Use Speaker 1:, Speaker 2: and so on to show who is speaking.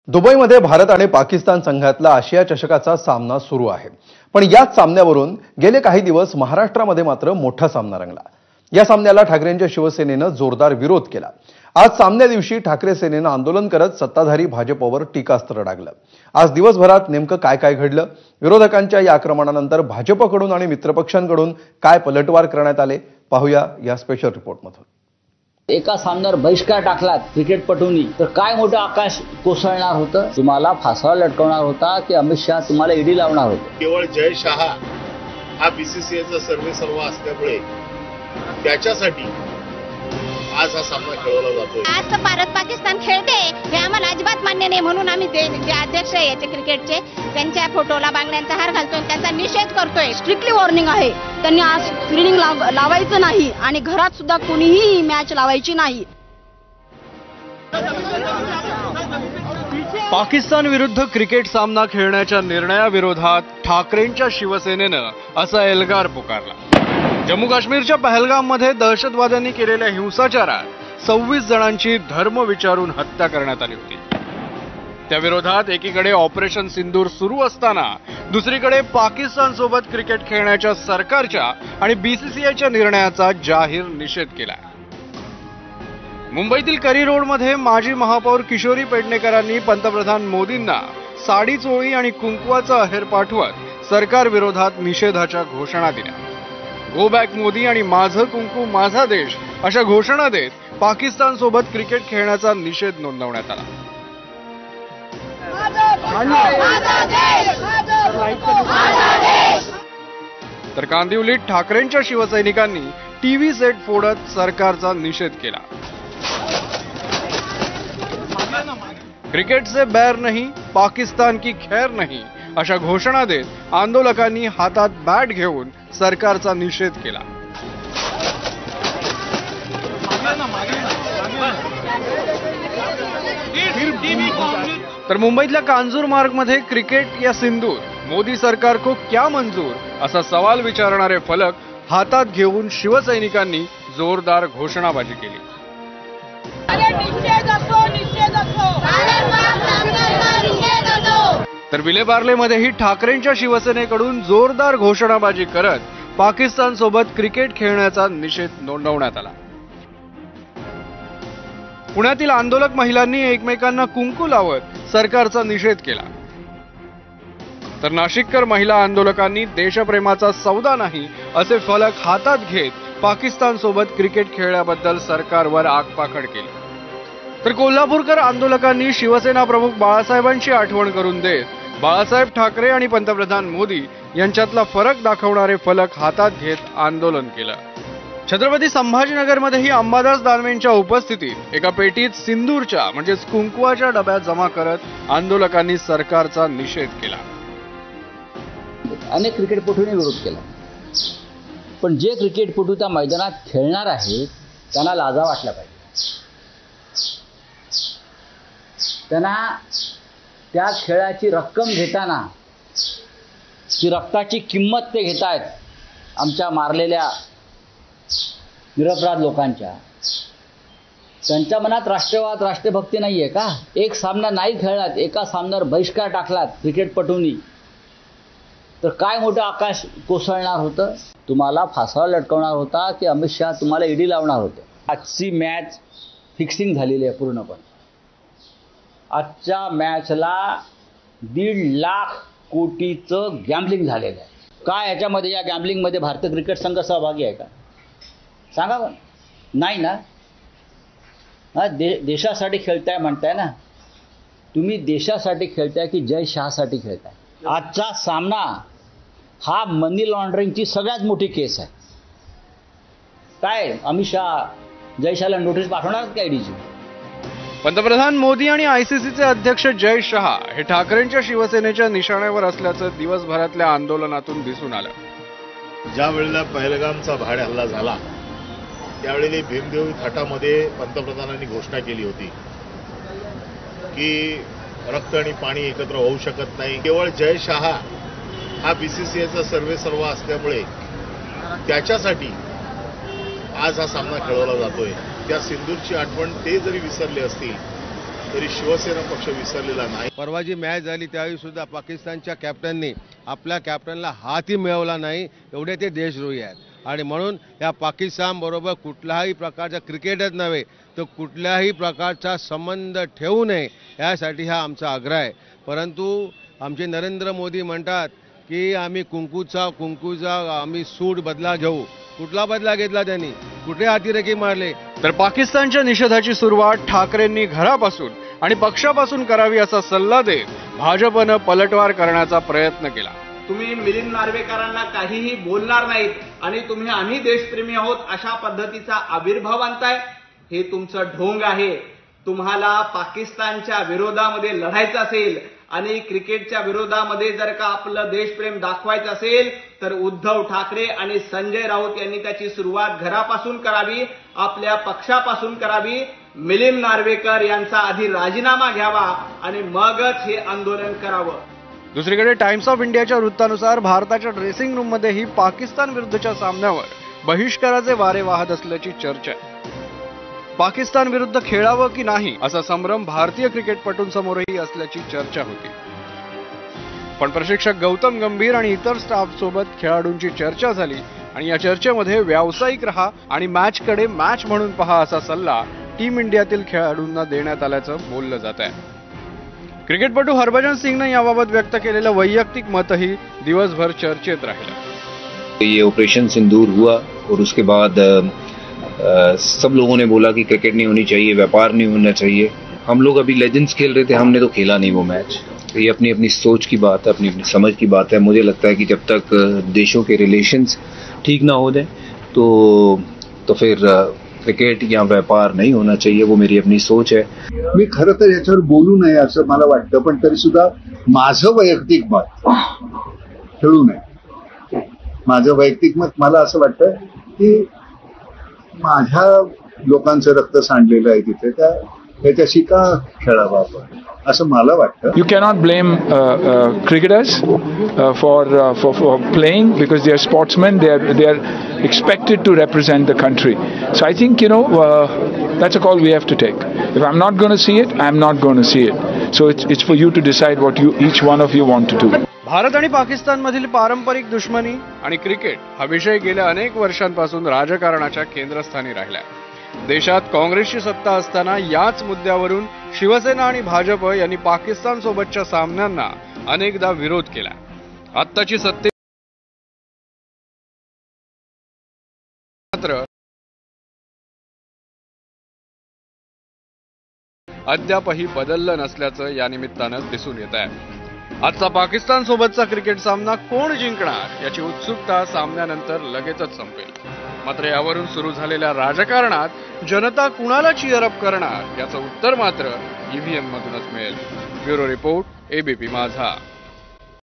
Speaker 1: दुबईमध्ये भारत आणि पाकिस्तान संघातला आशिया चषकाचा सामना सुरू आहे। पण याच सामन्यावरून गेले काही दिवस महाराष्ट्रामध्ये मात्र मोठा सामना रंगला। या सामन्याला ठाकरेंच्या शिवसेनेने जोरदार विरोध केला। आज सामन्या दिवशी ठाकरे सेनेने आंदोलन करत सत्ताधारी भाजपवर टीकास्त्र डागलं। आज दिवसभरात नेमकं काय काय घडलं, विरोधकांच्या या आक्रमणानंतर भाजपकडून आणि मित्रपक्षांकडून काय पलटवार करण्यात आले, पाहूया या स्पेशल रिपोर्टमधून।
Speaker 2: एका सामन्यावर बहिष्कार टाकला क्रिकेटपटूंनी तर काय मोठं आकाश कोसळणार होतं, तुम्हाला फासावर लटकवणार होता की अमित शहा तुम्हाला ईडी लावणार होते।
Speaker 3: केवळ जय शहा हा बीसीसीआयचा सर्वेसर्वा असल्यामुळे त्याच्यासाठी आज हा सामना खेळवला जातोय।
Speaker 4: आज तर भारत पाकिस्तान खेळते हे आम्हाला अजिबात मान्य नाही, म्हणून आम्ही जे अध्यक्ष आहे याचे क्रिकेटचे त्यांच्या फोटोला बांगड्यांचा हार घालतोय, त्यांचा निषेध करतोय।
Speaker 5: स्ट्रिक्टली वॉर्निंग आहे, त्यांनी आज स्क्रीनिंग लावायचं नाही आणि घरात सुद्धा कोणीही मॅच लावायची नाही।
Speaker 6: पाकिस्तान विरुद्ध क्रिकेट सामना खेळण्याच्या निर्णयाविरोधात ठाकरेंच्या शिवसेनेनं असा एल्गार पुकारला। जम्मू काश्मीरच्या पहलगाममध्ये दहशतवाद्यांनी केलेल्या हिंसाचारात 26 जणांची धर्म विचारून हत्या करण्यात आली होती। त्या विरोधात एकीकडे ऑपरेशन सिंदूर सुरू असताना दुसरीकडे पाकिस्तान सोबत क्रिकेट खेळण्याच्या सरकारच्या आणि बीसीसीआयच्या निर्णयाचा जाहीर निषेध केला। मुंबईतील करी रोडमध्ये माजी महापौर किशोरी पेडणेकरांनी पंतप्रधान मोदींना साडी चोळी आणि कुंकवाचा अहेर पाठवत सरकार विरोधात निषेधाच्या घोषणा दिल्या। गो बॅक मोदी आणि माझं कुंकू माझा देश अशा घोषणा देत पाकिस्तान सोबत क्रिकेट खेळण्याचा निषेध नोंदवण्यात आला। तर कांदिवलीत ठाकरेंच्या शिवसैनिकांनी टीव्ही सेट फोडत सरकारचा निषेध केला। क्रिकेट से बैर नहीं, पाकिस्तान की खैर नहीं अशा घोषणा देत आंदोलकांनी हातात बॅट घेऊन सरकारचा निषेध केला। तर मुंबईतल्या कांजूर मार्गमध्ये क्रिकेट या सिंदूर, मोदी सरकार को क्या मंजूर असा सवाल विचारणारे फलक हातात घेऊन शिवसैनिकांनी जोरदार घोषणाबाजी केली। तर विलेपार्लेमध्येही ठाकरेंच्या शिवसेनेकडून जोरदार घोषणाबाजी करत पाकिस्तान सोबत क्रिकेट खेळण्याचा निषेध नोंदवण्यात आला। पुण्यातील आंदोलक महिलांनी एकमेकांना कुंकू लावत सरकारचा निषेध केला। तर नाशिककर महिला आंदोलकांनी देशप्रेमाचा सौदा नाही असे फलक हातात घेत पाकिस्तान सोबत क्रिकेट खेळल्याबद्दल सरकारवर आगपाखड केली। तर कोल्हापूरकर आंदोलकांनी शिवसेना प्रमुख बाळासाहेबांची आठवण करून देत बाळासाहेब ठाकरे आणि पंतप्रधान मोदी यांच्यातला फरक दाखवणारे फलक हातात घेत आंदोलन केलं। छत्रपती संभाजीनगरमध्येही अंबादास दानवेंच्या उपस्थितीत एका पेटीत सिंदूरच्या म्हणजेच कुंकवाच्या डब्या जमा करत आंदोलकांनी सरकारचा निषेध केला।
Speaker 2: अनेक क्रिकेटपटूंनी विरोध केला, पण जे क्रिकेटपटू त्या मैदानात खेळणार आहेत त्यांना लाजा वाटला पाहिजे। त्यांना त्या खेळाची रक्कम घेताना जी रक्ताची किंमत ते घेत आहेत आमच्या मारलेल्या निरपराध लोकांच्या, त्यांच्या मनात राष्ट्रवाद राष्ट्रभक्ती नाहीये का? एक सामना नाही खेळलात, एका सामन्यावर बहिष्कार टाकलात क्रिकेटपटूंनी तर काय मोठं आकाश कोसळणार होतं, तुम्हाला फासावर लटकवणार होता की अमित शहा तुम्हाला ईडी लावणार होते। आजची मॅच फिक्सिंग झालेली आहे पूर्णपणे। आजच्या मॅचला 1.5 लाख कोटीचं गॅम्बलिंग झालेलं आहे। काय याच्यामध्ये, या गॅम्बलिंगमध्ये भारतीय क्रिकेट संघ सहभागी आहे का? सांगा बरं, नाही ना? देशासाठी खेळताय म्हणताय ना तुम्ही, देशासाठी खेळताय की जय शहासाठी खेळताय? आजचा सामना हा मनी लॉन्ड्रिंगची सगळ्यात मोठी केस आहे। काय अमित शहा जय शहाला नोटीस पाठवणार का ईडीची?
Speaker 6: पंतप्रधान मोदी आणि आयसीसीचे अध्यक्ष जय शहा हे ठाकरेंच्या शिवसेनेच्या निशाण्यावर असल्याचं दिवसभरातल्या आंदोलनातून दिसून आलं।
Speaker 3: ज्या वेळेला पहलगामचा भाड हल्ला झाला त्यावेळी भीमदेव थाटामध्ये पंतप्रधानांनी घोषणा केली होती की रक्त आणि पाणी एकत्र होऊ शकत नाही। केवळ जय शहा हा बीसीसीआयचा सर्वेसर्वा असल्यामुळे त्याच्यासाठी आज हा सामना खेळवला जातोय। त्या सिंदूरची आठवण ते जरी विसरले असतील तरी शिवसेना पक्ष विसरलेला नाही.
Speaker 7: परवा जी मॅच झाली त्यावेळी सुद्धा पाकिस्तानच्या कॅप्टननी आपल्या कॅप्टनला हातही मिळवला नाही, एवढे ते देशद्रोही आहेत. आणि म्हणून या पाकिस्तान बरोबर कुठल्याही प्रकारचा क्रिकेटच नव्हे तर कुठल्याही प्रकारचा संबंध ठेवू नये यासाठी हा आमचा आग्रह आहे. परंतु आमचे नरेंद्र मोदी म्हणतात की आम्ही कुंकूचा आम्ही सूट बदला घेऊ. कुठला बदला घेतला त्यांनी? कुठे अतिरेकी मारले?
Speaker 6: तर पाकिस्तानच्या निषेधाची सुरुवात ठाकरेंनी घरापासून आणि पक्षापासून करावी असा सल्ला देत भाजपनं पलटवार करण्याचा प्रयत्न केला.
Speaker 8: तुम्ही मिलिंद नार्वेकरांना काहीही बोलणार नाहीत आणि तुम्ही आम्ही देशप्रेमी आहोत अशा पद्धतीचा आविर्भाव आणताय, हे तुमचं ढोंग आहे. तुम्हाला पाकिस्तानच्या विरोधामध्ये लढायचं असेल आणि क्रिकेटच्या विरोधामध्ये जर का आपलं देशप्रेम दाखवायचं असेल तर उद्धव ठाकरे आणि संजय राऊत यांनी त्याची सुरुवात घरापासून करावी, आपल्या पक्षापासून करावी. मिलिंद नार्वेकर यांचा आधी राजीनामा घ्यावा आणि मगच हे आंदोलन करावं.
Speaker 6: दुसरीकडे टाइम्स ऑफ इंडियाच्या वृत्तानुसार भारताच्या ड्रेसिंग रूममध्येही पाकिस्तान विरुद्धच्या सामन्यावर बहिष्काराचे वारे वाहत असल्याची चर्चा आहे. पाकिस्तान विरुद्ध खेळावं की नाही असा संभ्रम भारतीय क्रिकेटपटूंसमोरही असल्याची चर्चा होती. पण प्रशिक्षक गौतम गंभीर आणि इतर स्टाफ सोबत खेळाडूंची चर्चा झाली आणि या चर्चेमध्ये व्यावसायिक रहा आणि मॅचकडे मॅच म्हणून पहा असा सल्ला टीम इंडियातील खेळाडूंना देण्यात आल्याचं बोललं जात आहे. क्रिकेटपटू हरभजन सिंगनं याबाबत व्यक्त केलेलं वैयक्तिक मतही दिवसभर चर्चेत राहिलं.
Speaker 9: ये ऑपरेशन सिंदूर हुआ और उसके बाद सब लोगों ने बोला कि क्रिकेट नहीं होनी चाहिए, व्यापार नहीं होना चाहिए. हम लोग अभी लेजेंड्स खेल रहे थे, हमने तो खेला नहीं वो मैच. ये अपनी अपनी सोच की बात है, अपनी अपनी समझ की बात है. मुझे लगता है कि जब तक देशों के रिलेशंस ठीक ना हो जाए तो फिर क्रिकेट या व्यापार नहीं होना चाहिए. वो मेरी अपनी सोच है.
Speaker 10: मी खरं तर याच्यावर बोलू नये असं मला वाटतं, पण तरी सुद्धा माझं वैयक्तिक मत खेळू नये. माझं वैयक्तिक मत मला असं वाटतं की माझ्या लोकांचं रक्त सांडलेलं आहे तिथे, त्याच्याशी का खेळावं आपण असं मला वाटतं.
Speaker 11: You cannot blame cricketers for playing because they are sportsmen. They are expected to represent the country. So I think that's a call we have to take. If I'm not going to see it, I'm not going to see it. So it's for you to decide what each one of you want to do.
Speaker 6: Bharat आणि पाकिस्तानमधील पारंपरिक दुश्मनी आणि cricket हा विषय गेल्या अनेक वर्षांपासून राजकारणाच्या केंद्रस्थानी राहिलाय. देशात काँग्रेसची सत्ता असताना याच मुद्द्यावरून शिवसेना आणि भाजप यांनी पाकिस्तान सोबतच्या सामन्यांना अनेकदा विरोध केला. आत्ताची सत्ते मात्र अद्यापही बदललं नसल्याचं या निमित्तानं दिसून येत आहे. आजचा पाकिस्तान सोबतचा क्रिकेट सामना कोण जिंकणार याची उत्सुकता सामन्यानंतर लगेचच संपेल. मात्र यावरून सुरू झालेल्या राजकारणात जनता कुणाला चीअरअप करणार याचं उत्तर मात्र ईव्हीएम मधूनच मिळेल. ब्युरो रिपोर्ट, एबीपी माझा.